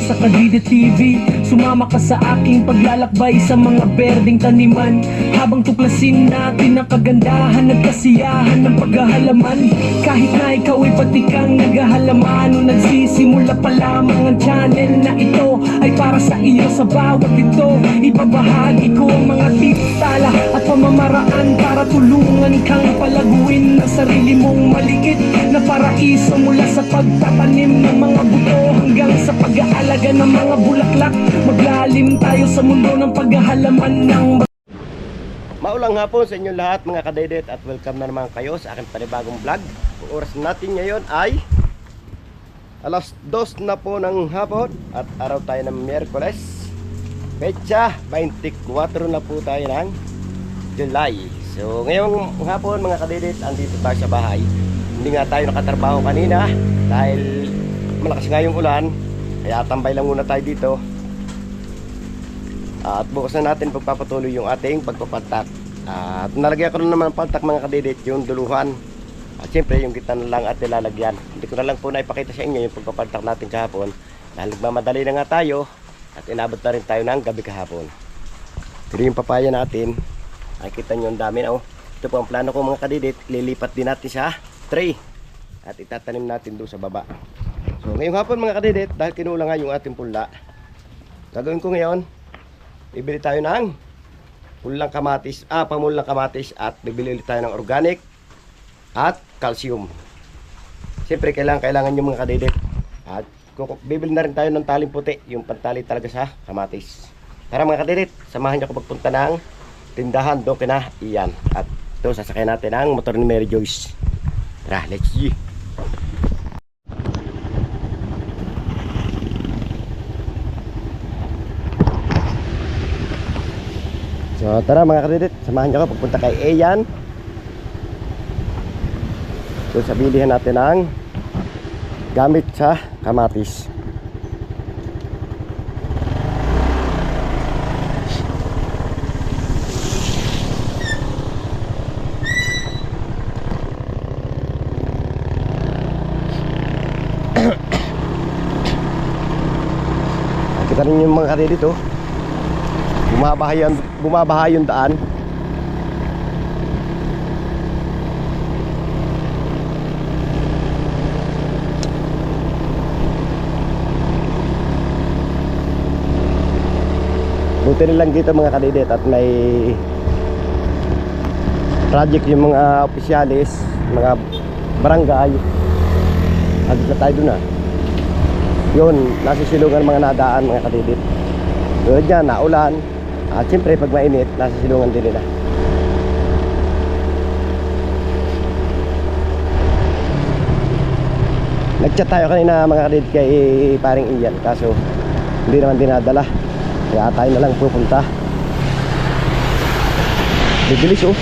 Sa Kadide TV, sumama ka sa aking paglalakbay sa mga berdeng taniman, habang tuklasin natin ang kagandahan at kasiyahan ng paghahalaman. Kahit na ikaw ay pati kang naghahalaman o nagsisimula pa lamang ang channel na ito ay para sa iyo. Sa bawat ito, ibabahagi ko ang mga tips, tala at pamamaraan para tulungan kang palaguin ang sarili mong maliit na paraiso, mula sa pagtatanim ng mga buto hanggang sa pag-aalaga ng mga bulaklak. Maglalim tayo sa mundo ng paghahalaman ng... Maulang hapon sa inyo lahat mga kadaydet, at welcome na naman kayo sa aking panibagong vlog. Ang oras natin ngayon ay alas 2 na po ng hapon at araw tayo ng Miyerkules, petsa 24 na po tayo ng July. So ngayong hapon mga kadaydet, andito tayo sa bahay. Hindi nga tayo nakatrabaho kanina dahil malakas nga yung ulan, kaya tambay lang muna tayo dito. At bukas na natin pagpapatuloy yung ating pagpapantak. At nalagyan ko na naman pantak mga kadidit, yung duluhan. At siyempre yung gitna na lang at nilalagyan. Hindi ko na lang po na ipakita sa inyo yung pagpapantak natin kahapon, dahil nagmamadali na nga tayo at inabot na rin tayo ng gabi kahapon. Pero yung papaya natin, nakikita nyo ang dami na oh. Ito po ang plano ko mga kadidit, lilipat din natin sa tray at itatanim natin doon sa baba. So ngayong hapon mga kadidit, dahil kinulang nga yung ating punla, gagawin ko ngayon, bibili tayo ng pulang kamatis, pamulang kamatis, at bibili ulit tayo ng organic at calcium. Siyempre kailangan yung mga kadidit. At bibili na rin tayo ng taling puti, yung pantali talaga sa kamatis. Tara mga kadidit, samahan niyo ako magpunta ng tindahan doon kina Ian. At ito, sasakay natin ang motor ni Mary Joyce. Tara, let's go. So tara mga kadidit, samahan niyo ako pagpunta kay Ian. So sabilihan natin ang gamit sa kamatis. Kita rin yung mga kadidit oh, bumabaha yung daan. Buti nilang dito mga kadidit at may project yung mga opisyalis, mga barangay. Agad na tayo dun yun, nasisilungan mga nadaan mga kadidit. Tulad yan, naulan. At siyempre pag mainit, nasa silungan din nila. Nag-chat tayo kanina mga kadidit kay paring Ian, kaso hindi naman dinadala, kaya tayo na lang pupunta. Bibilis oh.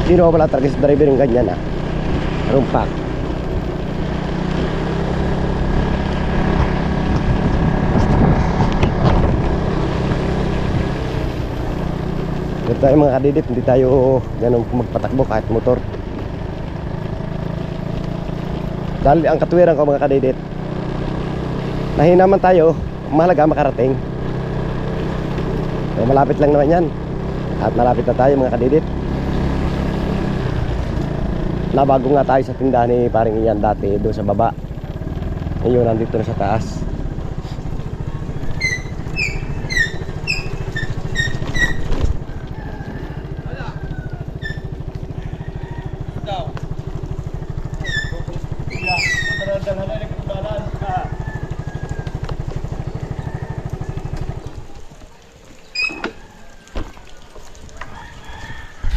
Sino ko pala talaga sa driver yung ganyan rumpak. Dito tayo mga kadidit, hindi tayo ganun magpatakbo kahit motor. Dahil ang katwiran ko mga kadidit, nahinaman tayo, mahalaga makarating. So, malapit lang naman yan. At malapit na tayo mga kadidit. Nabago nga tayo sa tindahan ni paring Ian dati doon sa baba. Ngayon nandito na sa taas.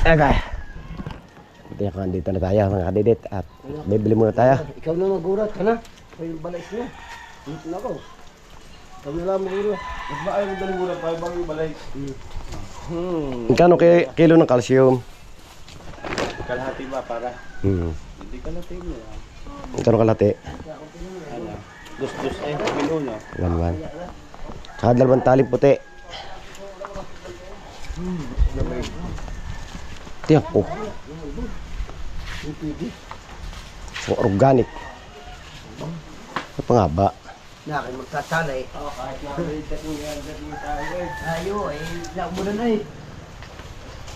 Okay. Dito na tayo mga kadidit at bibili muna tayo. Ikaw na magurat ka na. Ikaw yung balay mo. Dito na ako. Ikaw na lang magurat. Mas maayon yung daling gurat para bang yung balay. Kano kilo ng calcium? Kalahati ba para? Hindi kalahati mo. Ito kalate. Ano? Dus-dus eh. Minuno. 1-1. Saka 2 taling puti. Tiyak ko. So, organic. Ano pa nga ba? Nakin magkasala eh. Oo, kahit nakalitat mo yan. Ayo eh. Laumunan na eh.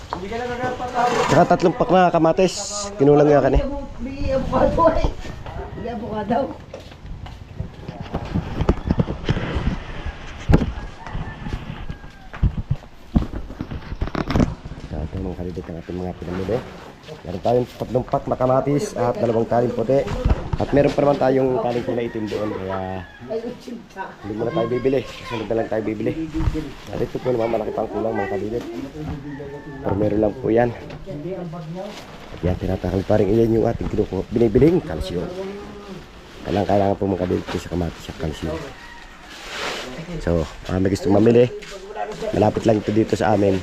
Hindi ka na nagpatawag. Saka 3 pak na kamatis. Kinulang nga ka ni. May avocado eh. May avocado. Ito mga kalidit ng ating mga pinamili. Meron tayong 3 pak na kamatis at 2 taling puti. At meron pa naman tayong taling kulay itim doon. Kaya hindi mo na tayo bibili. Kasunod na lang tayo bibili. At ito po naman malaki pang kulang mga kalidit. Pero meron lang po yan. At yan tinatakal pa rin iyan yung ating binibiling kalsyon. Kailangan po mga kalidit sa kamatis at kalsyon. So, may gusto mamili. Malapit lang ito dito sa amin.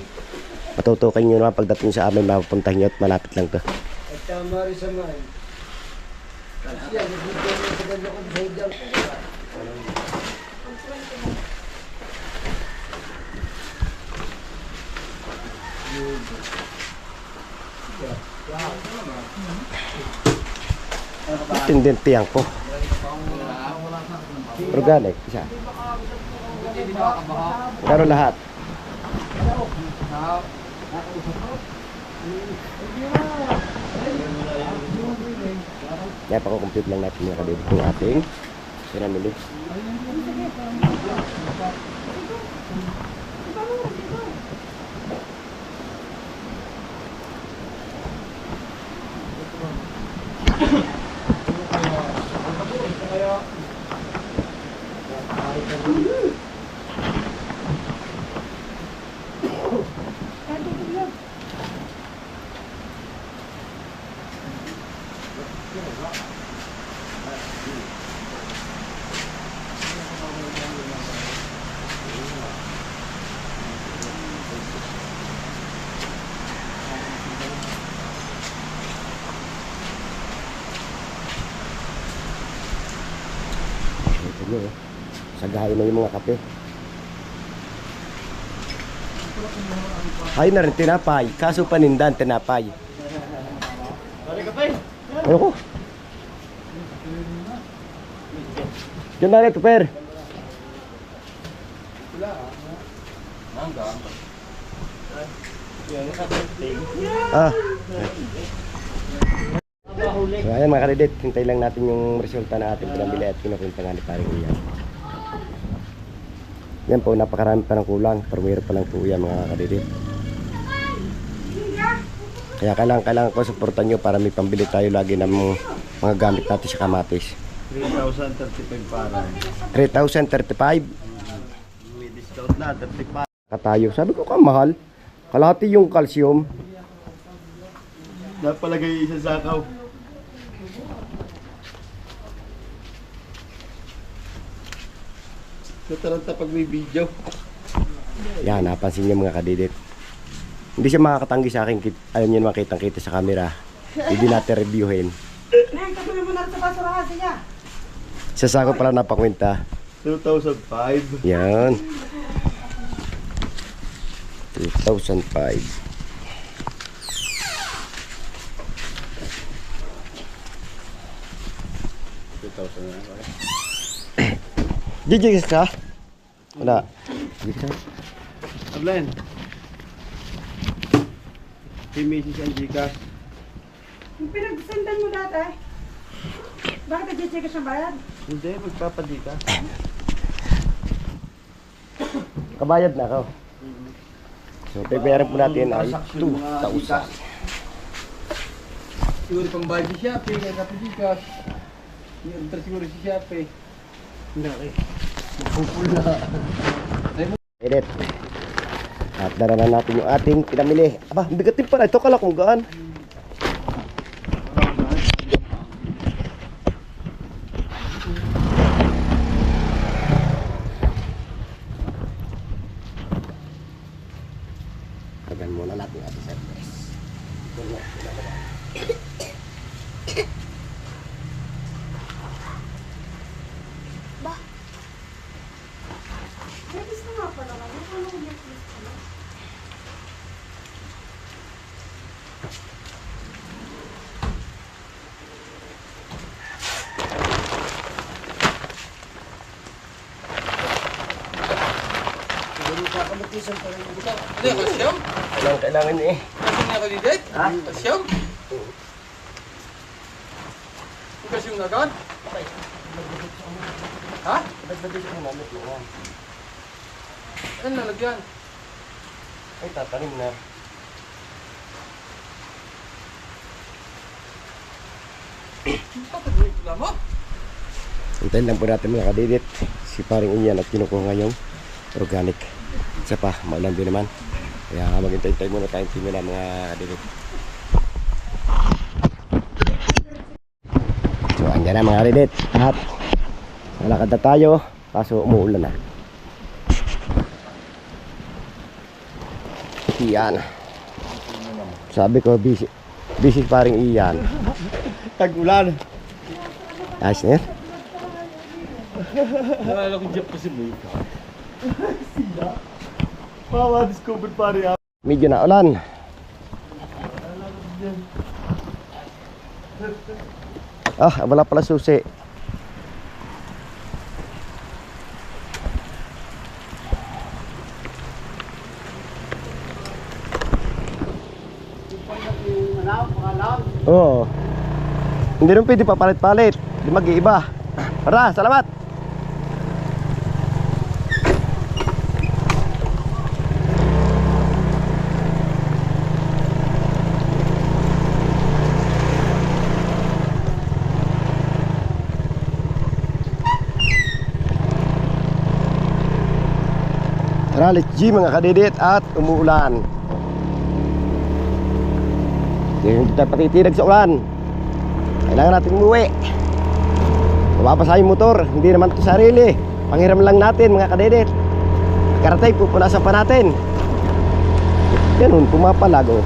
Matutukan nyo naman pagdating sa amin, mapupuntahin nyo at malapit lang to. At tama rin sa mga. Siya, nagbibigyan mo sa ganyan kung sa higyan. Tindentiyan ko. Organic, isa. Pero lahat. Kaya pako-compute lang natin mga kadibig yung ating pinamili. Ito nyo, sagahin na yung mga kape. Ay na rin tinapay, kaso panindan tinapay. Ayoko. Diyan na rin, Tuper. Ah. So ayan mga kadidit, hintay lang natin yung resulta na ating pinamili at kinukunta nga ni paring iyan. Yan po, napakarami pa ng kulang, pero mayroon pa lang po yan mga kadidit. Kaya kailangan ko supportan nyo para may pambili tayo lagi ng mga gamit natin sa kamatis. 3,035 para. 3,035 May discount na, 35. katayo. Sabi ko kamahal. Kalahati yung calcium. Napalagay isa sakaw. Nataranta pag may video. Yan, napansin niyo mga kadidit. Hindi siya makakatanggi sa akin. Ayaw niyo makitang kita sa camera. Hindi natin reviewin. Sa sako pala napakwenta. 2005. Yan. 2005. Gigigis ka? Wala. Gigigis ka? Ablen. Si Mrs. Angikas. Yung pinagsendan mo dati, bakit nag-check sa bayad? Hindi, magpapadika. Kabayad na ako. So, peperan po natin ay 2,000. Siguro pang bayad si Shopee, kaya kapadikas. Yung siguro si Shopee. Hindi. Edit. At dala na natin yung ating pinamili. Aba, bigatin pa na. Ito kala kung gaan. Tagan muna natin yung ating service. Ano yung kalsiyum? Kailangan eh. Kalsiyum na kalidet? Ha? Kalsiyum? Yung kalsiyum na agad? Ha? Ano nalagyan? Ay, tatanim na. Bakit mo yung pula mo? Hintayin lang po natin mga kadidit. Si paring Ian at kinukuha ngayong organic. Isa pa, maulan din naman. Kaya maghintay-hintay muna tayong timila mga kadidit. So, andyan na mga kadidit. At malakad na tayo. Kaso umuulan na. Iyan. Sabi ko, busy paring Ian. Tag-ulan. Ayos na yan. Nalala ko Jeff kasi mo ikaw. Mama, discover pare ako. Medyo na ulan. Ah, wala pala susi. Oo. Hindi rin pwede papalit-palit. Hindi mag-iiba. Tara, salamat. Tara, let's G mga kadidit at umuulan. Hindi tayo patitinag sa ulan. Kailangan natin umuwi. Mababasa yung motor. Hindi naman ito sarili. Panghiram lang natin mga kadidit. Karatay, pupunasan pa natin. Ganun, pumapalag oh.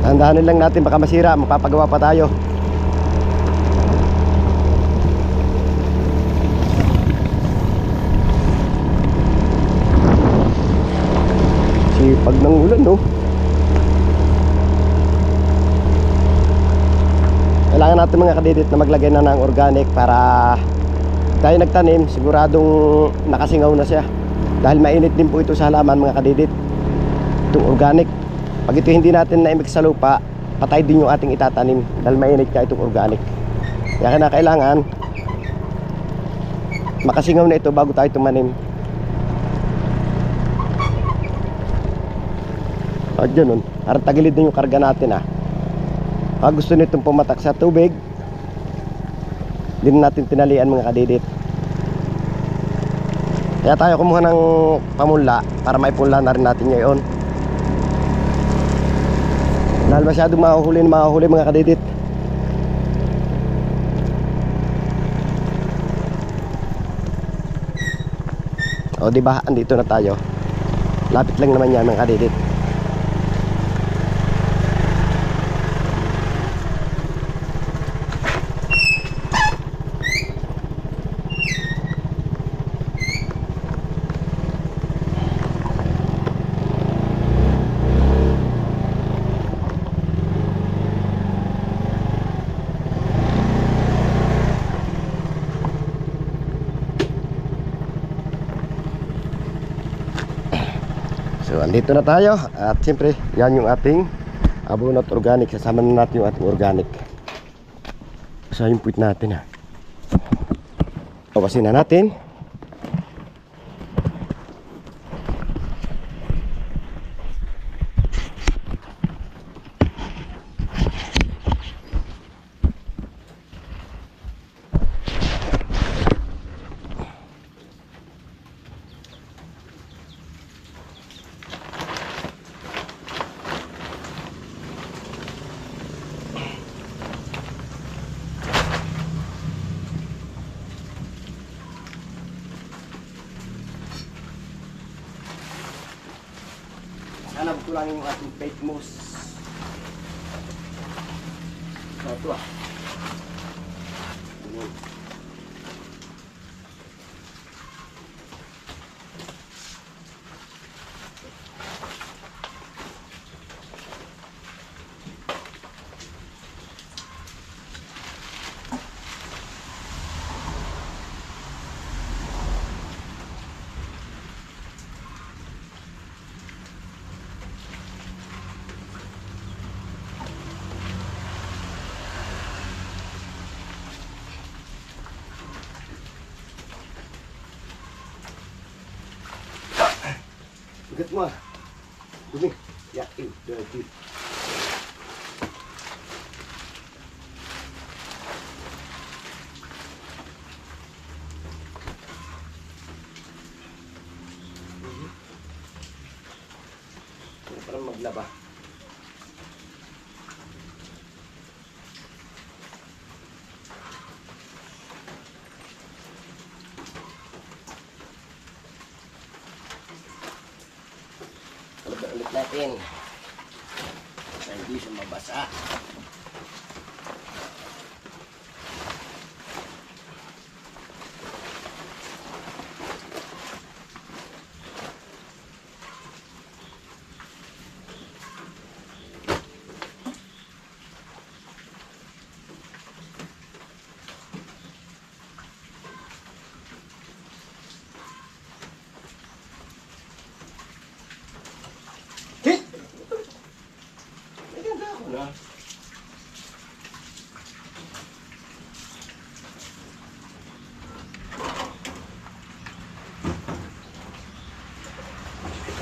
Tandaanin lang natin baka masira. Magpapagawa pa tayo. Pag nang ulan no. Kailangan natin mga kadidit na maglagay na ng organic para tayo nagtanim siguradong nakasingaw na siya. Dahil mainit din po ito sa halaman mga kadidit. Itong organic. Pag ito hindi natin na-mix sa lupa, patay din yung ating itatanim dahil mainit ka itong organic. Kaya kailangan makasingaw na ito bago tayo tumanim. At yun, harap tagilid na yung karga natin ah. Pag gusto nitong pumatak sa tubig, hindi na natin tinalian mga kadidit. Kaya tayo kumuha ng pamunla para maipunla na rin natin ngayon. Dahil masyadong mahuhuli mga kadidit. O diba, andito na tayo. Lapit lang naman yan mga kadidit. So andito na tayo at siyempre yan yung ating abono at organic. Sasama na natin yung ating organic. So yung puwit natin ha. Pawasin na natin. Hanap ko lang yung ating fake moose. Satu ah. Ini. Ikat mo ah. Dumi. Yakin. Dirty. Parang maglaba. Ulit natin para hindi siya mabasa. Hit! Naganda ako na.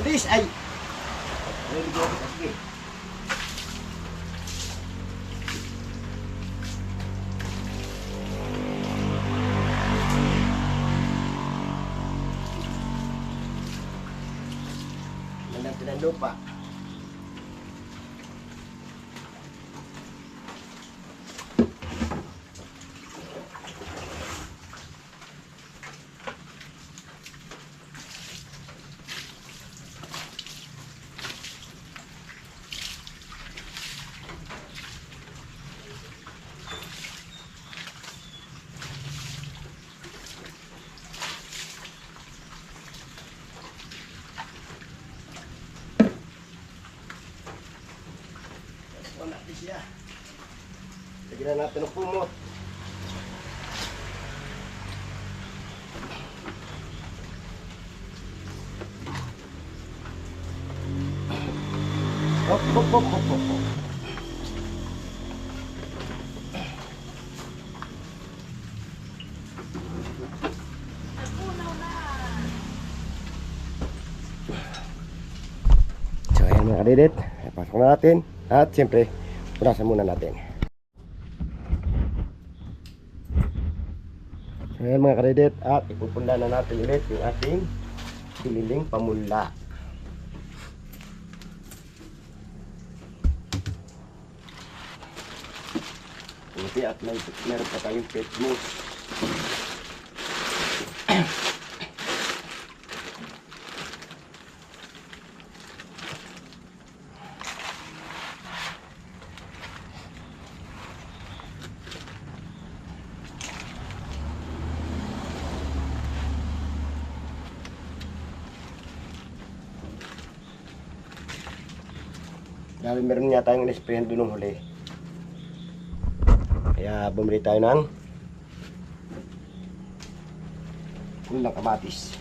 This ay. Very good. Okay. Maganda ng lupa. Wala din siya. Lagyan na natin ng kumot. Hop, hop, hop, hop, hop, hop. So ayan mga kadidit, pasok na natin at siyempre punasan muna natin. So ayan mga kadidit, at ipupunla na natin ulit yung ating sililing pamunla. Buti at meron pa tayong pet mousse. Dahil meron nga tayong in-sprayan doon ng huli. Kaya bumili tayo ng kulang kamatis.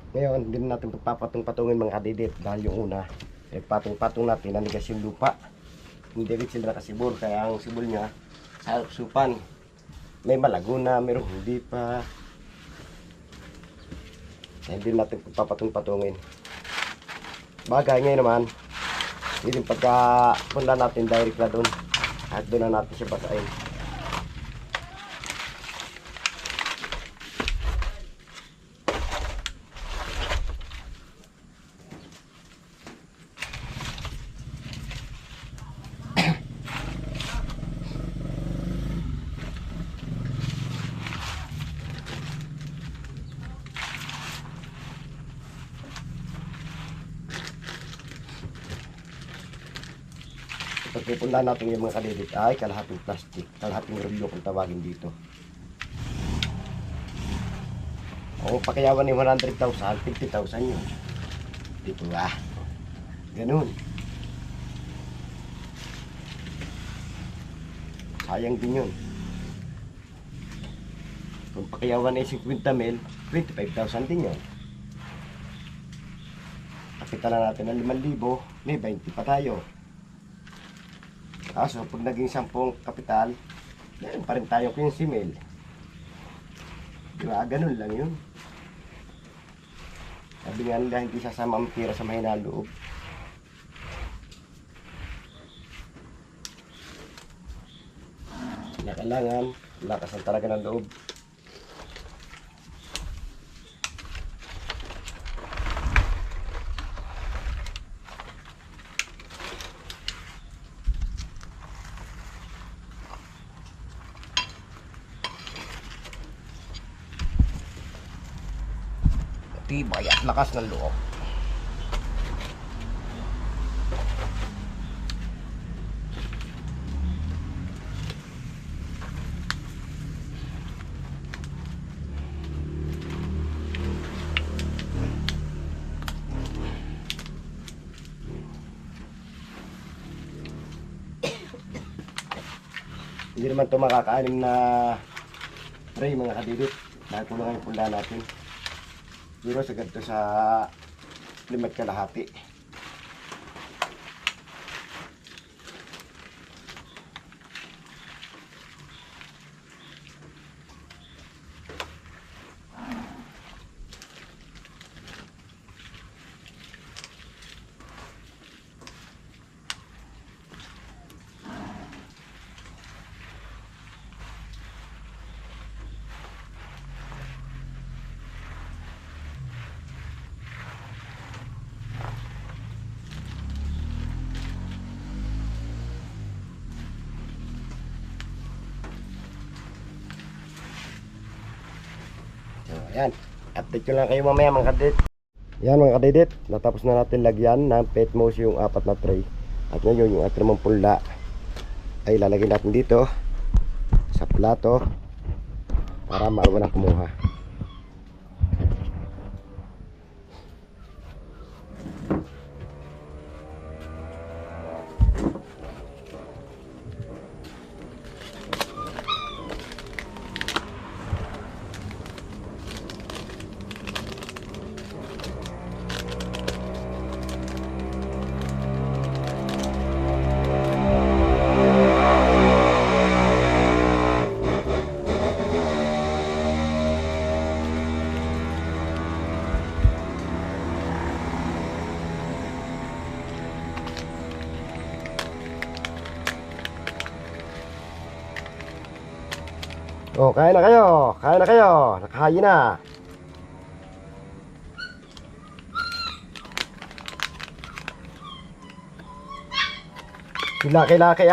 Ngayon, hindi na natin pagpapatong-patungin mga kadidit dahil yung una, patong-patong natin, nanigas yung lupa. Hindi rin sila nakasibol, kaya ang sibol niya sa supan. May malago na, mayroong hindi pa. Kaya hindi natin pagpapatong-patungin. Bagay ngayon naman, hindi pagka punla natin direct na doon. At doon na natin siya basahin. Pagpupunla natin yung mga kadidit ay kalahating plastic, kalahating rublo kung tawagin dito. O pakiyawan ni 100,000, 50,000 yun. Dito ganun. Sayang din yun. Kung pakiyawan ay 50 mil, 25,000 din yun. Kapital na natin ng 5,000, may 20 pa tayo. So pag naging 10 kapital, meron pa rin tayong 15 mil. Diba? Ganun lang yun. Sabi nga nila, hindi sasama ang pira sa mahina loob. Kailangan, lakas ang talaga ng loob. Tibay at lakas ng loob. Hindi naman ito makakaanim na tray mga kadidit dahil kulang ang pula natin. Pero sa ganito sa 5 kalahati. Ayan, update ko lang kayo mamaya mga kadidit. Yan mga kadidit, natapos na natin lagyan ng Petmos yung 4 na tray. At ngayon yung ating namang pula ay lalagyan natin dito sa plato para maawa na kumuha. Oh, kain na kayo. Kain na kayo. Nakahayin na. Laki-laki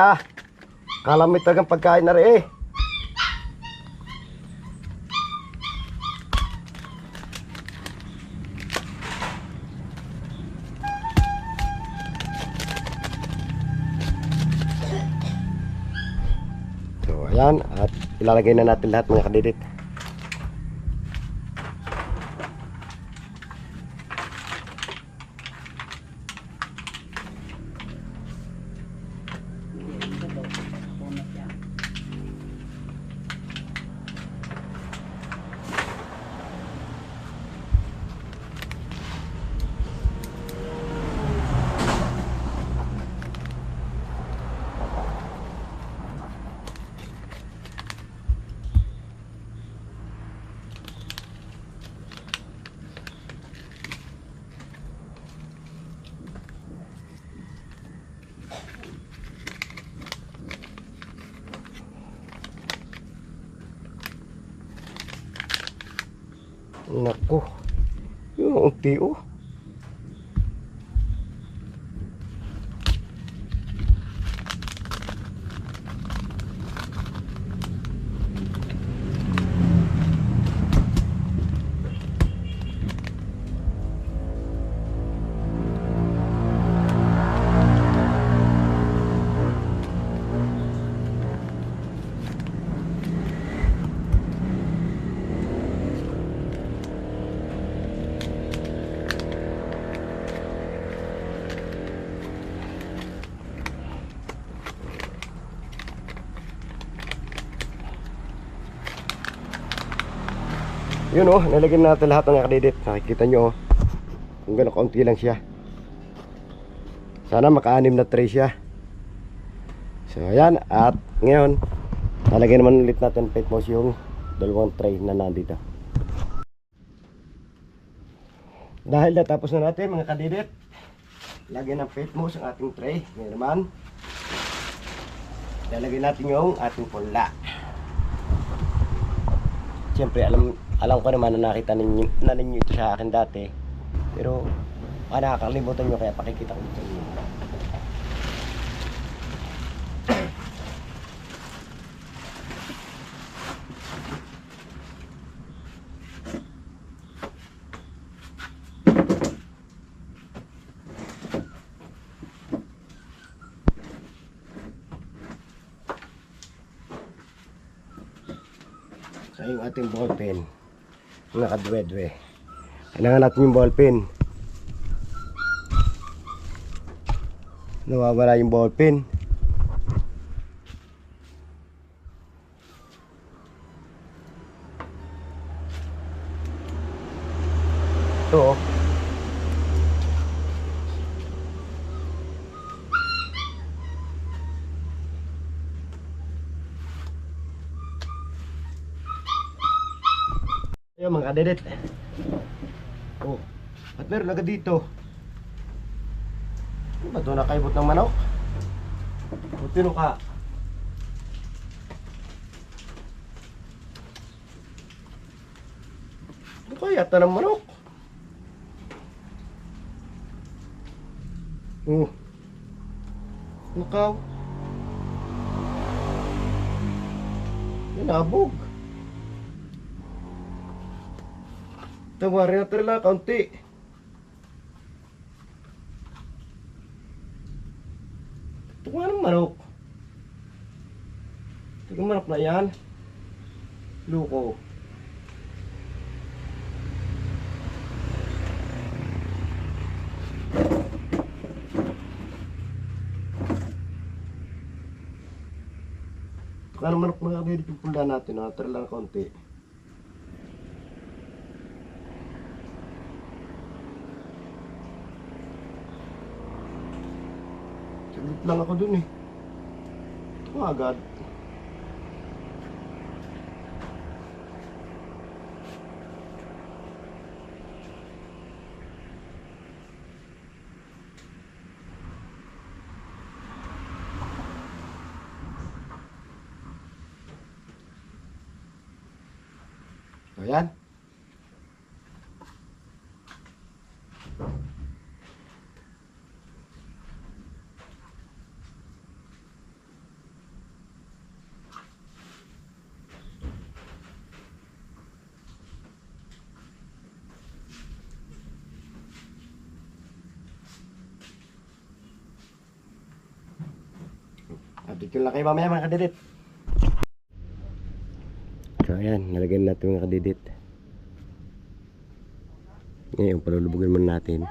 Kala mo talagang pagkain na rin So, ayan. At ilalagay na natin lahat mga kadidit. Nako. Yung unti oh. Yun oh, nilagyan natin lahat ng nakadidit. Nakikita nyo oh, kung gano'ng kaunti lang siya. Sana maka-anim na tray siya. So ayan, at ngayon lalagyan naman ulit natin paint moss yung dalawang tray na nandito. Dahil natapos na natin mga kadidit, lagyan ng paint moss ang ating tray. Ngayon naman lalagyan natin yung ating pula. Siyempre alam ko naman na nakita ninyo ito sa akin dati, pero nakakalimutan nyo, kaya pakikita ko sa inyo. So yung ating ballpen, nakadwedwe. Kailangan natin yung ballpen. Nawawala yung ballpen. Ito oh. Ayan mga kadedit. Oh, at meron agad dito. Ano ba ito, nakaibot ng manok? Butino ka. Ano kaya ito ng manok? Oh, nakaw. Yan, nabog. Tawarin natin lang kaunti. Ito nga ng manok. Ito yung manok na yan. Luko. Ito nga ng manok na dito yung pula natin. Natin lang kaunti. Saglit lang ako dun eh. Ito agad. Ayan. Update ko lang kayo mamaya mga kadidit. So ayan, nalagyan natin mga kadidit. Ngayon, palulubugin muna natin.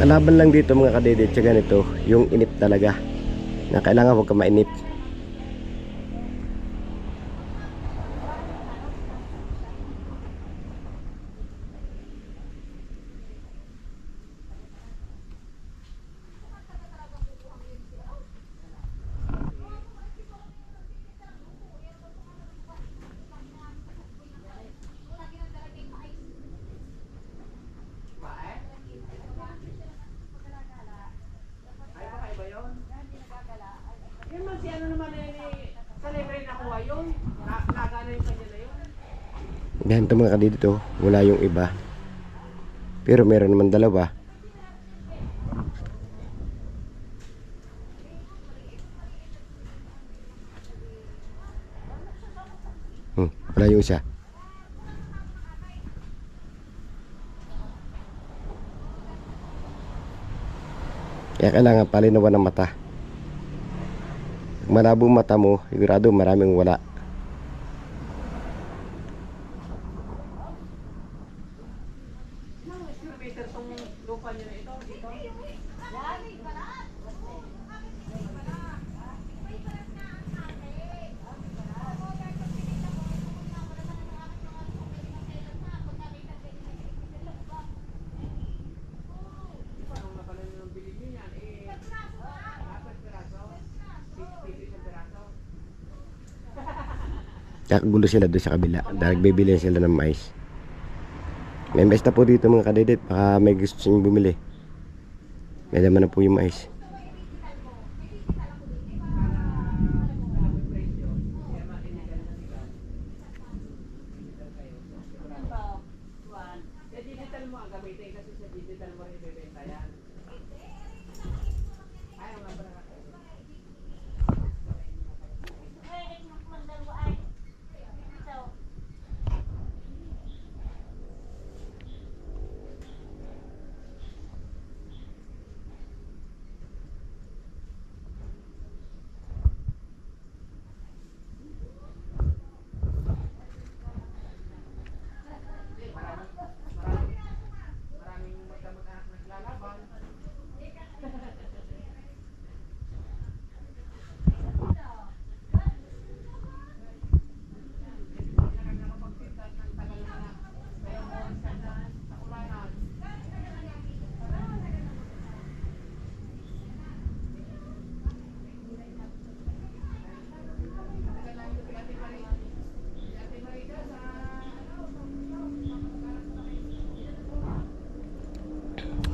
Kalaban lang dito mga kadidit sa ganito, yung inip talaga. Na kailangan huwag ka mainip. Yun man si ano naman sa libre nakuha yun. Laga na yung kanya na yun. Ganito mga kadidit, oh, wala yung iba. Pero meron naman dalawa. Wala yung isa. Kaya kailangan palinawan ng mata. Pag malabo mata mo, sigurado maraming wala. Anong square meter tong lupa niya na ito? Dito? Parang napalan ng bilhin niyo yan. Apat piraso? 50 isang piraso? Kakagulo sila doon sa kabila dahil bibili sila ng mais. May mais na po dito mga kadidit. Baka may gusto sinyong bumili. May laman na po yung mais. Sa digital mo ang gamitin kasi sa digital mo rin ibebenta yan. Ayaw nga pala. Maraming magkamag-anak naglalaban.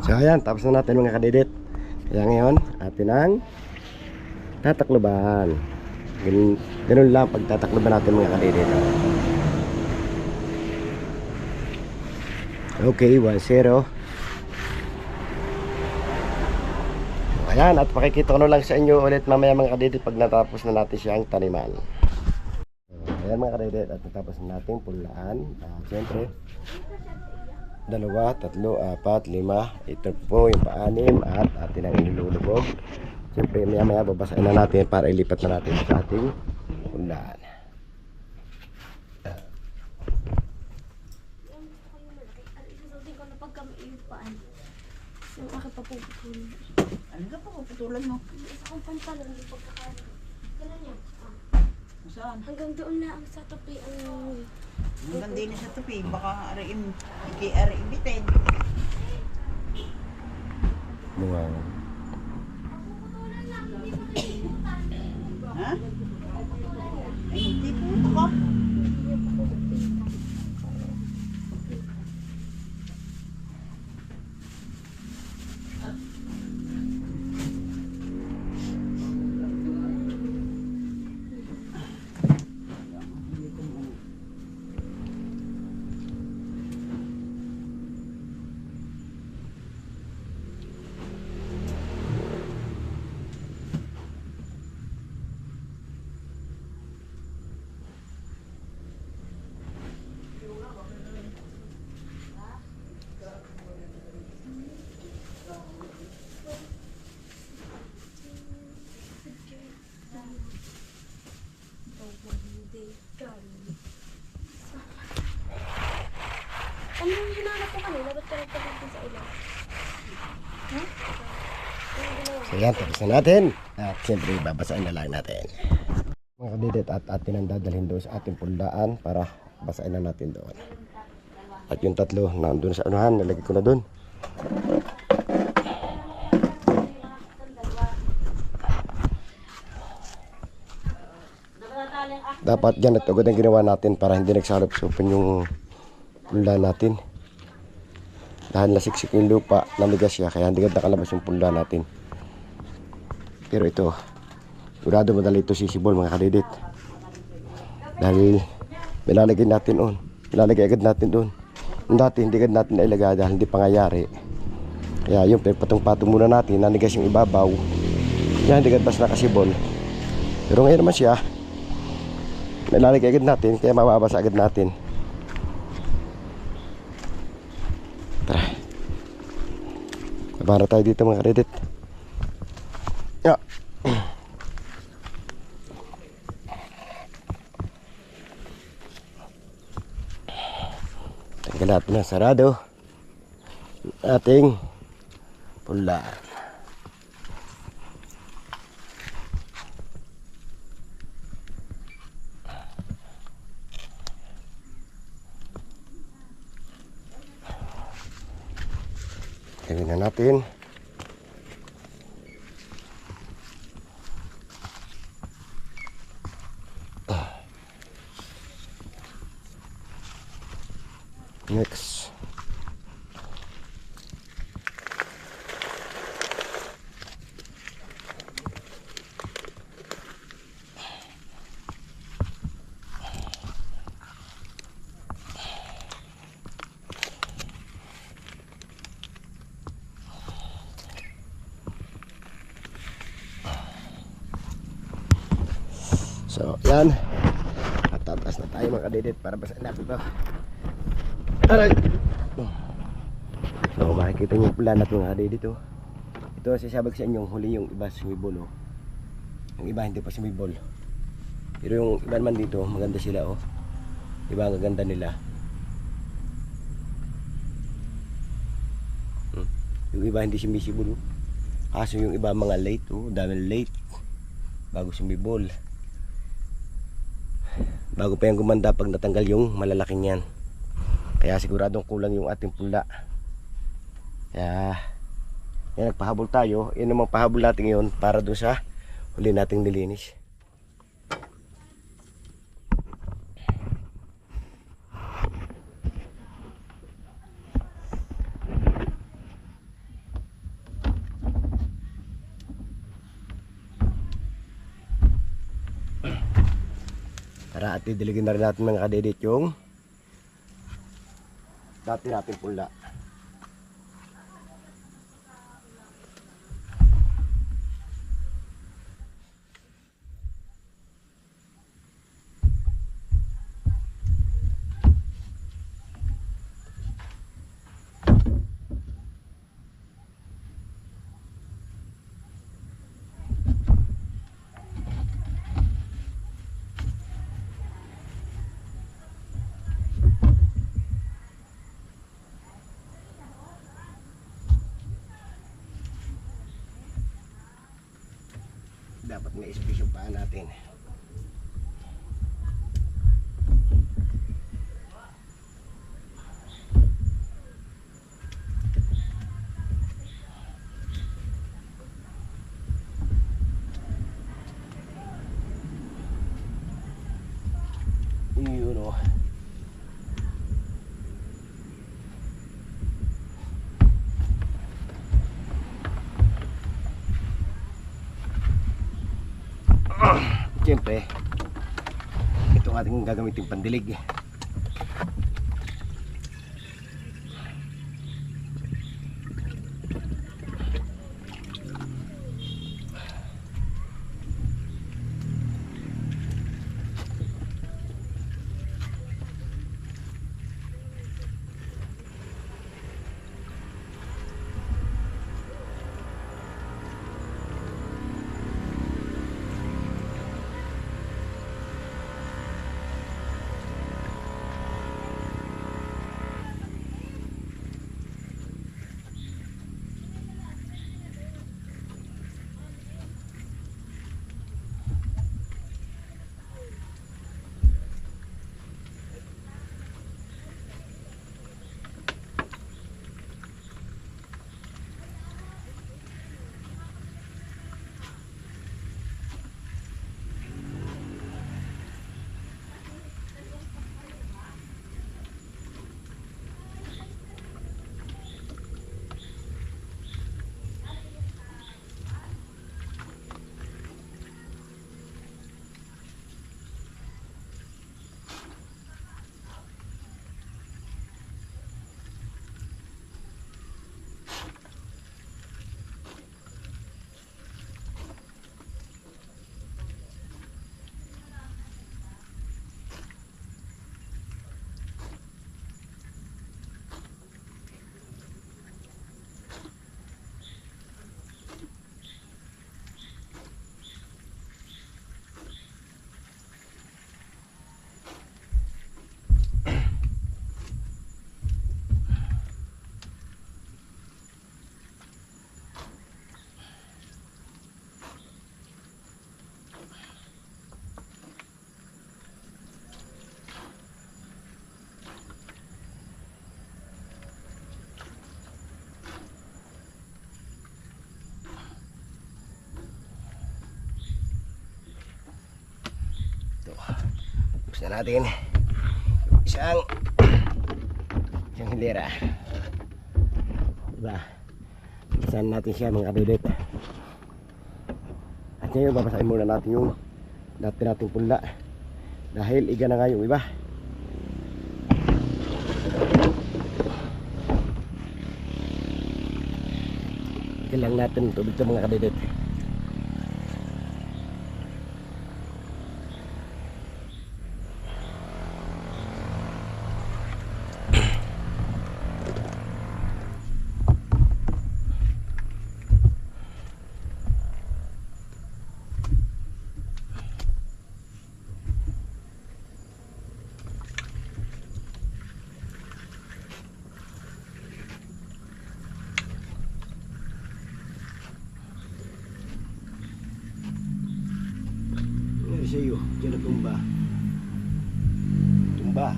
So ayan, tapos na natin mga kadidit. Kaya ngayon, atin ang tatakluban. Ganun lang pagtatakluban natin mga kadidit. Okay, 1-0. Ayan, at pakikita ko na lang sa inyo ulit mamaya mga kadidit pag natapos na natin siyang taniman. Ayan mga kadidit, at natapos na natin pulaan. Siyempre, 2, 3, 4, 5. Ito po yung paanim at atin ang inilulubog. Siyempre maya maya babasahin na natin para ilipat na natin sa ating ulan. Ano ka pa puputulan mo? Isa kong pantalon, hindi pagkakalit. Ganun niya. Saan? Hanggang doon na ang sa topi ang... Hanggang din sa tupi, baka ariin, iki-ari bitin. Wow. Ha? Ay, hindi puto ka. So yan, tapos na natin. At siyempre, babasain na lang natin. Mga kadidet, at atin ang dadalhin doon sa ating puldaan para basain na natin doon. At yung tatlo, nandun sa unahan, nalagay ko na doon. Dapat dyan at agad ang ginawa natin para hindi nagsalop-supin yung pulda natin. Dahil nasiksik yung lupa, namigas siya, kaya hindi agad nakalabas yung pulda natin. Pero ito, sigurado madali ito sisibol mga kadidit. Dahil nilalagay natin doon, nilalagay agad natin doon. Yung dati hindi agad natin nailagay dahil hindi pangyayari. Kaya yung patong-patong muna natin, nanigas yung ibabaw. Kaya hindi agad bas nakasibol. Pero ngayon naman siya, nilalagay agad natin, kaya mababasa agad natin. Tara, babara tayo dito mga kadidit. Ya. Tanggal natin ang sarado ating pula. Gawin na natin. Next. So, yan. At tatas na tayo mga kadidit para basahin natin ito. Aray! So, makikita nyo yung pula natin mga kadidit. Ito sasabag sa inyo, huli yung iba sumibol. Yung iba hindi pa sumibol. Pero yung iba naman dito, maganda sila. Iba ang ganda nila. Yung iba hindi sumisibol. Kaso yung iba mga late. Dami late bago sumibol. Bago pa yung gumanda pag natanggal yung malalaking yan. Kaya siguradong kulang yung ating pula. Kaya yan, nagpahabol tayo. Yan namang pahabol natin ngayon para doon sa huli nating nilinis. Tara at didiligin na rin natin mga kadedit yung dati natin pula. Dapat may space yung paa natin. Yun o. Siyempre, ito ang ating gagamitin pandilig. Tapos na natin isang hilera. Diba? Saan natin siya mga kadidit. At ngayon babasahin muna natin yung dati nating punla. Dahil iga na nga yung iba. Igan lang natin ang tubig ito mga kadidit. Sa'yo, dyan na tumba. Tumba.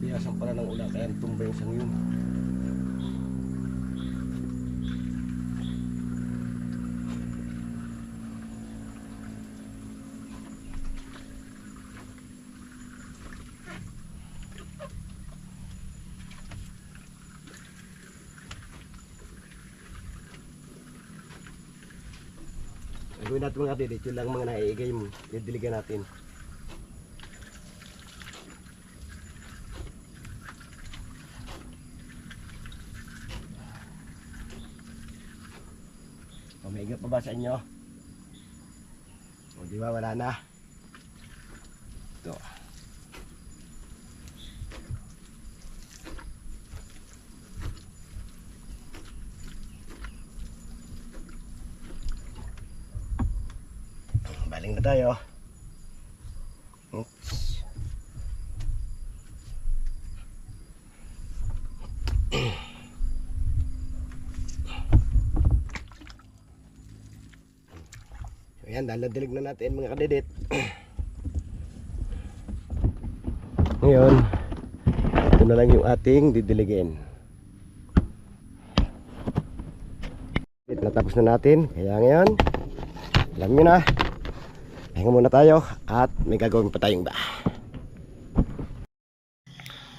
Piyasan pala ng ulan kaya tumba yung sang yun. Gawin natin mga kadidit, yun lang mga naiigay mo, didiligan natin. O may iga pa ba sa inyo? O di ba wala na? Ito. Baling na tayo. Oops. So yan, daladilig na natin mga kadidit. Ngayon, ito na lang yung ating didiligin. Natapos na natin, kaya ngayon, alam nyo na. Hinga muna tayo at may gagawin pa tayong iba.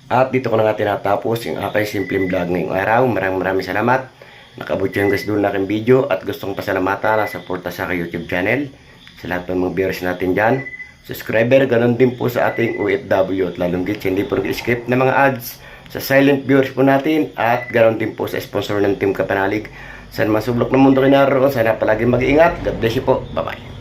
At dito ko na nga tinatapos yung aking simpleng vlog ngayong araw. Maraming salamat. Nakabot yung guys doon na aking video at gustong pasalamatan na suporta sa aking YouTube channel. Sa lahat ng mga viewers natin dyan. Subscriber, ganun din po sa ating OFW at lalong git hindi po nag-skip na mga ads sa silent viewers po natin at ganun din po sa sponsor ng Team Kapanalig. Sana masublok ng mundo kayo naroon. Sana palagi mag-iingat. God bless you po. Bye bye.